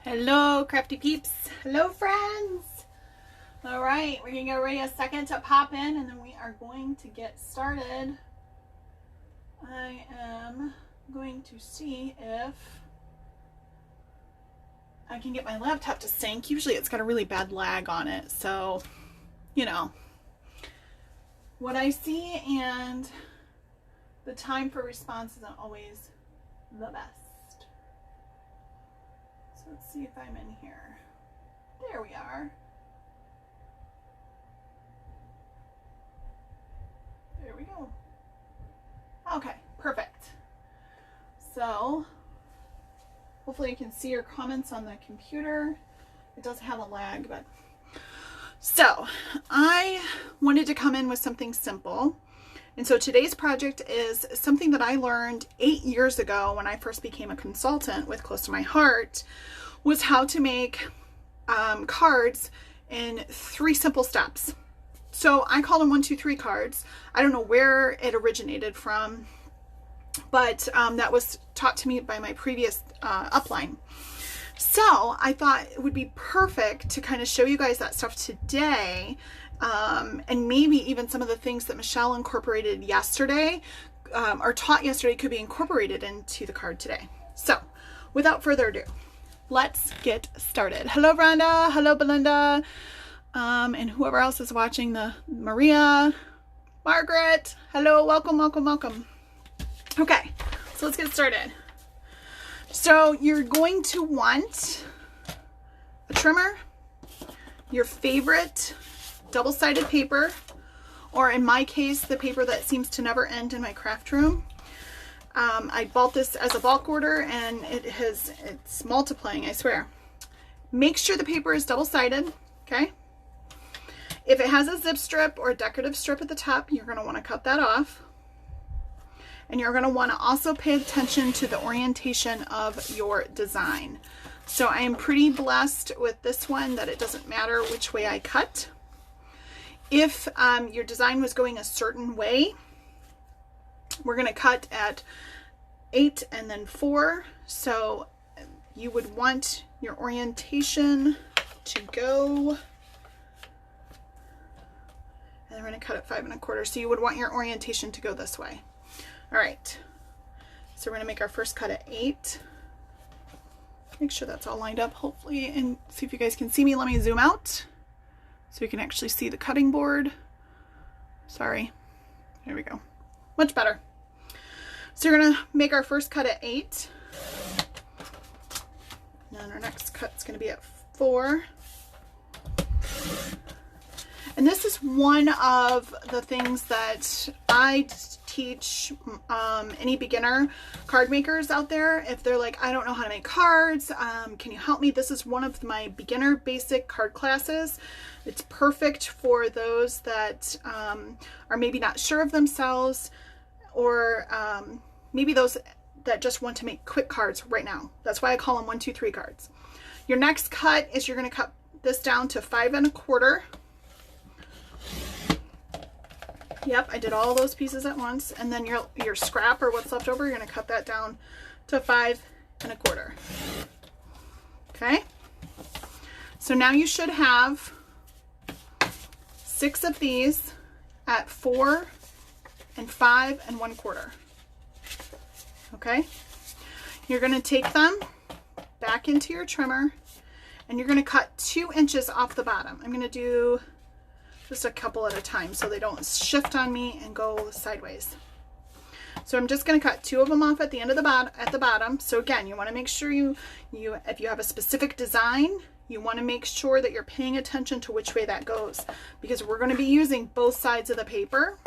Hello, crafty peeps. Hello, friends. All right, we're going to give Ray a second to pop in, and then we are going to get started. I am going to see if I can get my laptop to sync. Usually it's got a really bad lag on it, so, you know, what I see and the time for response isn't always the best. So let's see if I'm in here. There we are. There we go. Okay, perfect. So hopefully you can see your comments on the computer. It does have a lag, but so I wanted to come in with something simple. And so today's project is something that I learned 8 years ago when I first became a consultant with Close to My Heart, was how to make cards in 3 simple steps. So I call them 1, 2, 3 cards. I don't know where it originated from, but that was taught to me by my previous upline. So I thought it would be perfect to kind of show you guys that stuff today. And maybe even some of the things that Michelle incorporated yesterday or taught yesterday could be incorporated into the card today. So without further ado, let's get started. Hello, Rhonda. Hello, Belinda. And whoever else is watching, the Maria, Margaret. Hello, welcome, welcome, welcome. Okay, so let's get started. So you're going to want a trimmer, your favorite double-sided paper, or in my case, the paper that seems to never end in my craft room. I bought this as a bulk order and it's multiplying, I swear. Make sure the paper is double-sided, okay? If it has a zip strip or a decorative strip at the top, you're going to want to cut that off. And you're going to want to also pay attention to the orientation of your design. So I am pretty blessed with this one that it doesn't matter which way I cut. If your design was going a certain way, we're going to cut at 8 and then 4. So you would want your orientation to go, and we're going to cut at 5 1/4. So you would want your orientation to go this way. All right. So we're going to make our first cut at 8. Make sure that's all lined up, hopefully, and see if you guys can see me. Let me zoom out so you can actually see the cutting board. Sorry. There we go. Much better. So you're going to make our first cut at 8. And then our next cut is going to be at 4. And this is one of the things that I teach any beginner card makers out there. If they're like, I don't know how to make cards, can you help me? This is one of my beginner basic card classes. It's perfect for those that are maybe not sure of themselves, or maybe those that just want to make quick cards right now. That's why I call them 1, 2, 3 cards. Your next cut is you're going to cut this down to 5 1/4. Yep, I did all those pieces at once. And then your scrap, or what's left over, you're going to cut that down to 5 1/4. Okay? So now you should have 6 of these at 4 and 5 1/4. Okay? You're going to take them back into your trimmer, and you're going to cut 2 inches off the bottom. I'm going to do just a couple at a time so they don't shift on me and go sideways. So I'm just going to cut 2 of them off at the end of the bottom. So again, you want to make sure if you have a specific design, you want to make sure that you're paying attention to which way that goes, because we're going to be using both sides of the paper.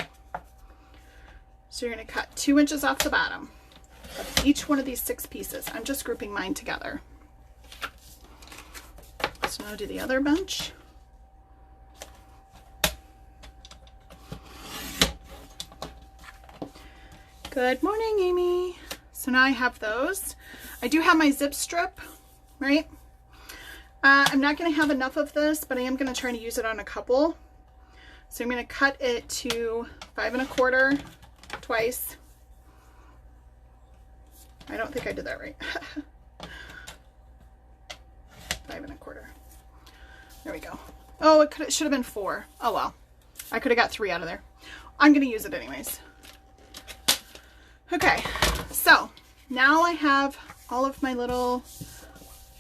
So you're going to cut 2 inches off the bottom of each one of these 6 pieces. I'm just grouping mine together. So now do the other bunch. Good morning, Amy. So now I have those. I do have my zip strip, right? I'm not going to have enough of this, but I am going to try to use it on a couple. So I'm going to cut it to 5 1/4 twice. I don't think I did that right. 5 1/4. There we go. Oh, it should have been 4. Oh well. I could have got 3 out of there. I'm going to use it anyways. Okay, so now I have all of my little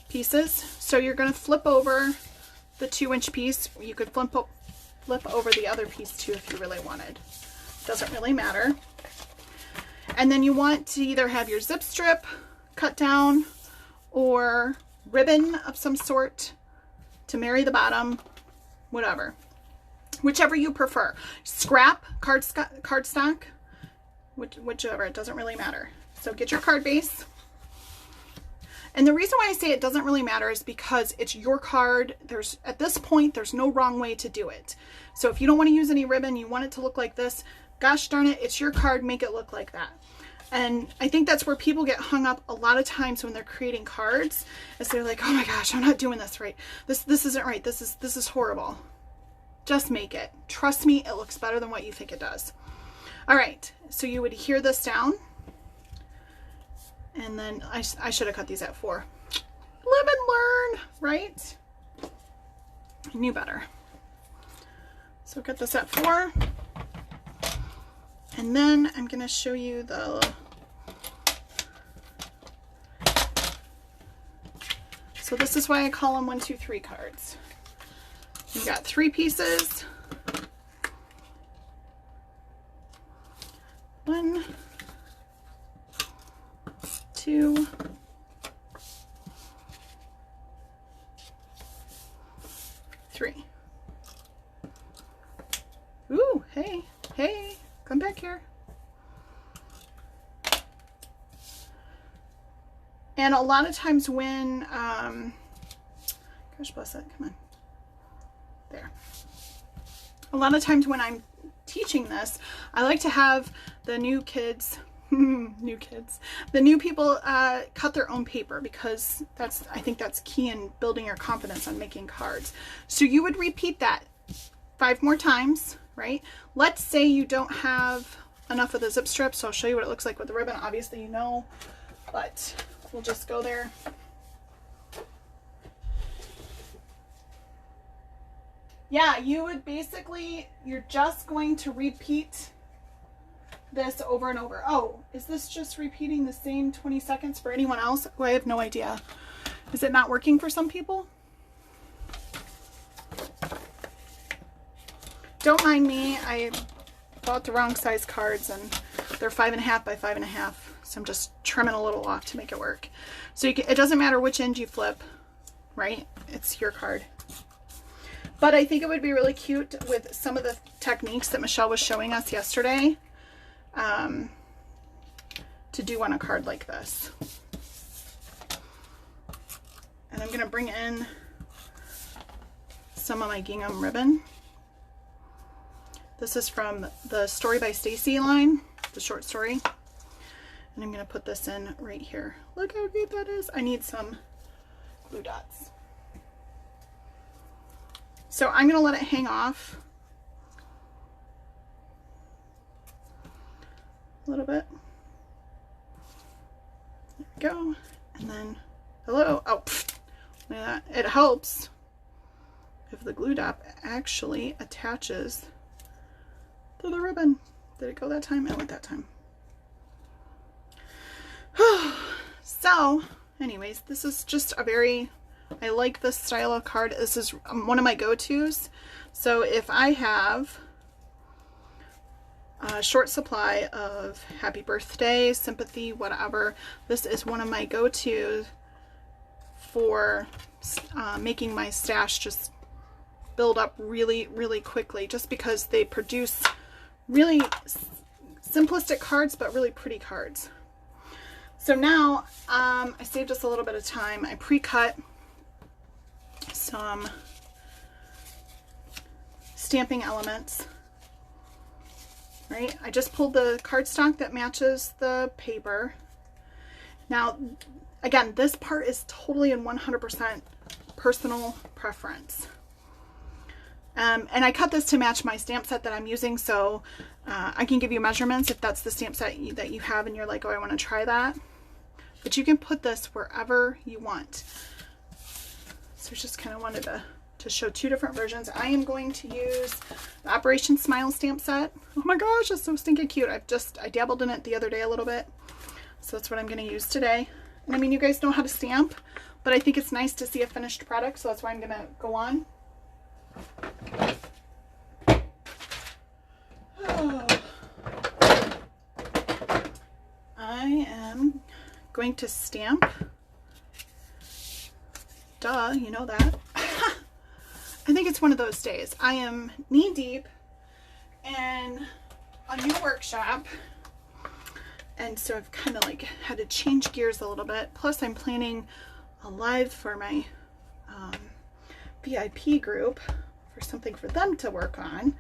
pieces. So you're going to flip over the 2-inch piece. You could flip over the other piece too if you really wanted. Doesn't really matter. And then you want to either have your zip strip cut down or ribbon of some sort to marry the bottom, whatever. Whichever you prefer. Scrap, cardstock, whichever, it doesn't really matter. So get your card base. And the reason why I say it doesn't really matter is because it's your card. At this point, there's no wrong way to do it. So if you don't want to use any ribbon, you want it to look like this, gosh darn it, it's your card, make it look like that. And I think that's where people get hung up a lot of times when they're creating cards, is they're like, oh my gosh, I'm not doing this right. This isn't right. This is horrible. Just make it. Trust me, it looks better than what you think it does. All right, so you would adhere this down. And then I should have cut these at 4. Live and learn, right? I knew better. So cut this at 4. And then I'm going to show you so this is why I call them 1, 2, 3 cards. You've got 3 pieces. 1, 2, 3. Ooh, hey, come back here. And a lot of times when, gosh bless it, come on. There. A lot of times when I'm teaching this, I like to have the new kids, the new people cut their own paper, because I think that's key in building your confidence on making cards. So you would repeat that 5 more times, right? Let's say you don't have enough of the zip strip, so I'll show you what it looks like with the ribbon. Obviously you know, but we'll just go there. Yeah, you would basically, you're just going to repeat this over and over. Oh, is this just repeating the same 20 seconds for anyone else? Oh, I have no idea. Is it not working for some people? Don't mind me. I bought the wrong size cards and they're 5.5 by 5.5. So I'm just trimming a little off to make it work. So it doesn't matter which end you flip, right? It's your card. But I think it would be really cute with some of the techniques that Michelle was showing us yesterday to do on a card like this. And I'm going to bring in some of my gingham ribbon. This is from the Story by Stacy line, the short story. And I'm going to put this in right here. Look how cute that is. I need some glue dots. So I'm going to let it hang off a little bit. There we go. And then, hello. Oh, look at that. It helps if the glue dot actually attaches to the ribbon. Did it go that time? It went that time. So, anyways, this is just a very, I like this style of card. This is one of my go-tos. So if I have a short supply of happy birthday, sympathy, whatever, this is one of my go-tos for making my stash just build up really, really quickly, just because they produce really simplistic cards, but really pretty cards. So now I saved us a little bit of time. I pre-cut some stamping elements, right? I just pulled the cardstock that matches the paper. Now, again, this part is totally in 100% personal preference. And I cut this to match my stamp set that I'm using, so I can give you measurements if that's the stamp set that you have and you're like, oh, I want to try that. But you can put this wherever you want. So I just kind of wanted to show two different versions. I am going to use the Operation Smile stamp set. Oh my gosh, it's so stinking cute. I dabbled in it the other day a little bit. So that's what I'm going to use today. And I mean, you guys know how to stamp, but I think it's nice to see a finished product. So that's why I'm going to go on. Oh. I am going to stamp. Duh, you know that. I think it's one of those days. I am knee deep in a new workshop. And so I've kind of like had to change gears a little bit. Plus I'm planning a live for my VIP group for something for them to work on.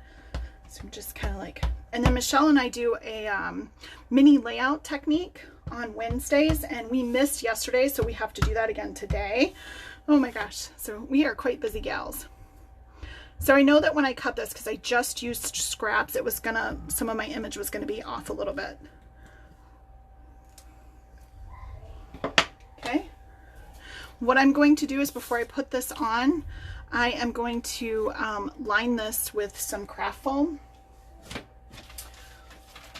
So I'm just kind of like, and then Michelle and I do a mini layout technique on Wednesdays, and we missed yesterday, so we have to do that again today. Oh my gosh. So we are quite busy gals. So I know that when I cut this, because I just used scraps, it was gonna, some of my image was gonna be off a little bit. Okay. What I'm going to do is before I put this on, I am going to line this with some craft foam.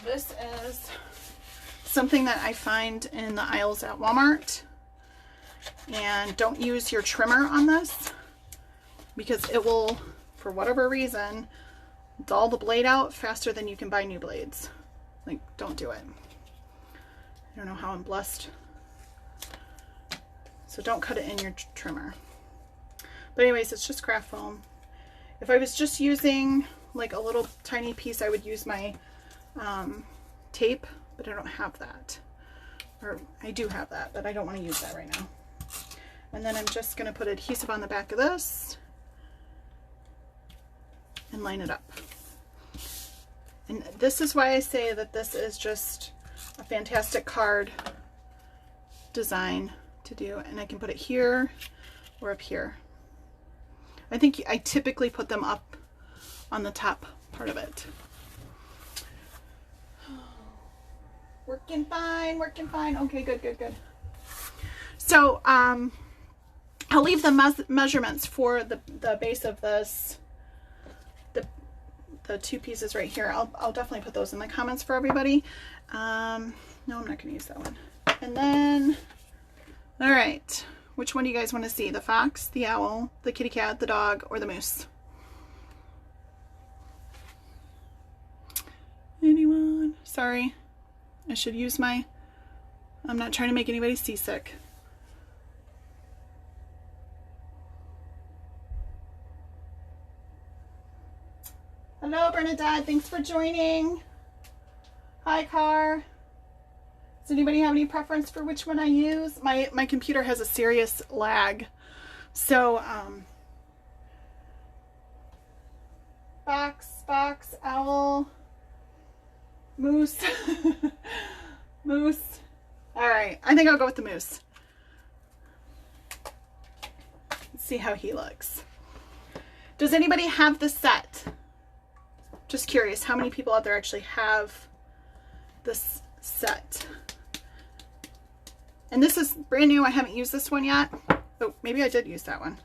This is something that I find in the aisles at Walmart. And don't use your trimmer on this because it will, for whatever reason, dull the blade out faster than you can buy new blades. Like, don't do it. I don't know how I'm blessed. So don't cut it in your trimmer. But anyways, it's just craft foam. If I was just using like a little tiny piece, I would use my tape, but I don't have that. Or I do have that, but I don't want to use that right now. And then I'm just going to put adhesive on the back of this and line it up. And this is why I say that this is just a fantastic card design to do. And I can put it here or up here. I think I typically put them up on the top part of it. Working fine, working fine. Okay, good, good, good. So, I'll leave the measurements for the base of this, the two pieces right here. I'll definitely put those in the comments for everybody. No, I'm not going to use that one. And then, all right, which one do you guys want to see? The fox, the owl, the kitty cat, the dog, or the moose? Anyone? Sorry. I should use my, I'm not trying to make anybody seasick. Hello, Bernadette. Thanks for joining. Hi, Car. Does anybody have any preference for which one I use? My computer has a serious lag. So, fox, owl, moose, moose. All right, I think I'll go with the moose. Let's see how he looks. Does anybody have the set? Just curious, how many people out there actually have this set? And this is brand new. I haven't used this one yet. Oh, maybe I did use that one.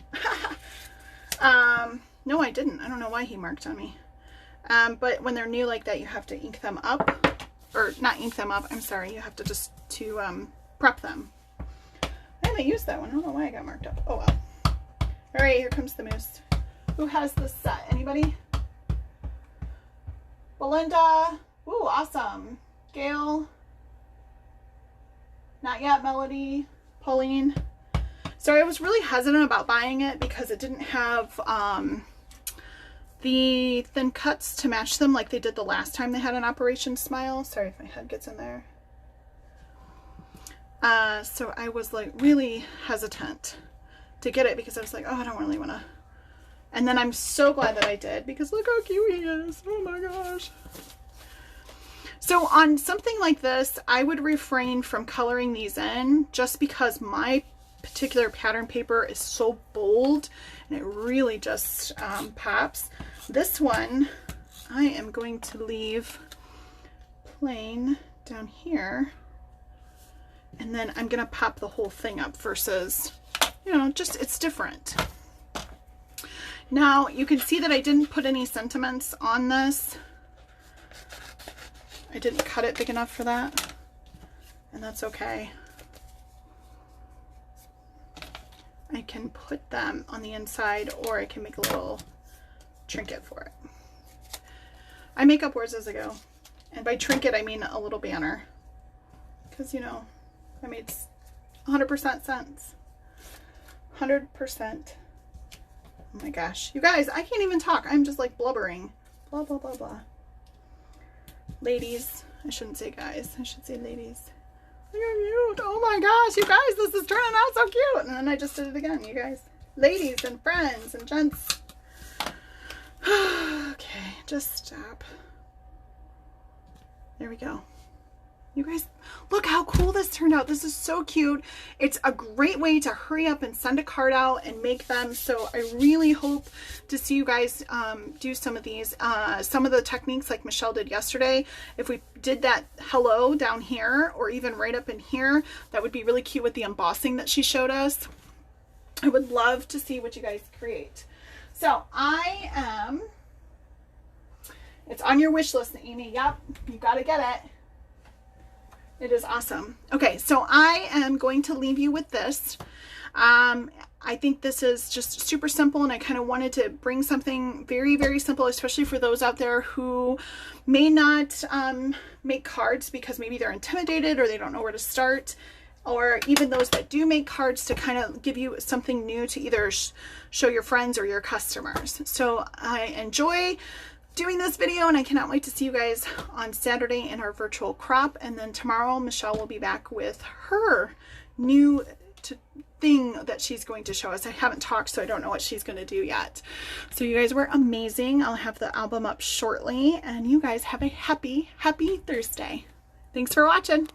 No, I didn't. I don't know why he marked on me. But when they're new like that, you have to ink them up. Or not ink them up, I'm sorry. You have to just prep them. I haven't used that one. I don't know why I got marked up. Oh well. All right, here comes the moose. Who has this set? Anybody? Belinda. Ooh, awesome. Gail. Not yet. Melody. Pauline. So I was really hesitant about buying it because it didn't have the thin cuts to match them like they did the last time they had an Operation Smile. Sorry if my head gets in there. So I was like really hesitant to get it because I was like, oh, I don't really want to. And then I'm so glad that I did because look how cute he is. Oh my gosh. So on something like this, I would refrain from coloring these in just because my particular pattern paper is so bold and it really just pops. This one, I am going to leave plain down here. And then I'm going to pop the whole thing up versus you know, just, it's different. Now you can see that I didn't put any sentiments on this. I didn't cut it big enough for that, and that's okay. I can put them on the inside, or I can make a little trinket for it. I make up words as I go. And by trinket, I mean a little banner. Because, you know, that makes 100% sense. 100%. Oh my gosh. You guys, I can't even talk. I'm just like blubbering. Blah, blah, blah, blah. Ladies. I shouldn't say guys. I should say ladies. Look how cute. Oh my gosh, you guys, this is turning out so cute. And then I just did it again, you guys. Ladies and friends and gents. Okay, just stop. There we go. You guys, look how cool this turned out. This is so cute. It's a great way to hurry up and send a card out and make them. So I really hope to see you guys do some of these. Some of the techniques like Michelle did yesterday. If we did that hello down here or even right up in here, that would be really cute with the embossing that she showed us. I would love to see what you guys create. So it's on your wish list, Amy. Yep, you got to get it. It is awesome. Okay, so I am going to leave you with this. I think this is just super simple, and I kind of wanted to bring something very, very simple, especially for those out there who may not make cards because maybe they're intimidated or they don't know where to start, or even those that do make cards, to kind of give you something new to either show your friends or your customers. So I enjoy doing this video, and I cannot wait to see you guys on Saturday in our virtual crop. And then tomorrow Michelle will be back with her new thing that she's going to show us. I haven't talked, so I don't know what she's going to do yet. So you guys were amazing. I'll have the album up shortly, and you guys have a happy Thursday. Thanks for watching.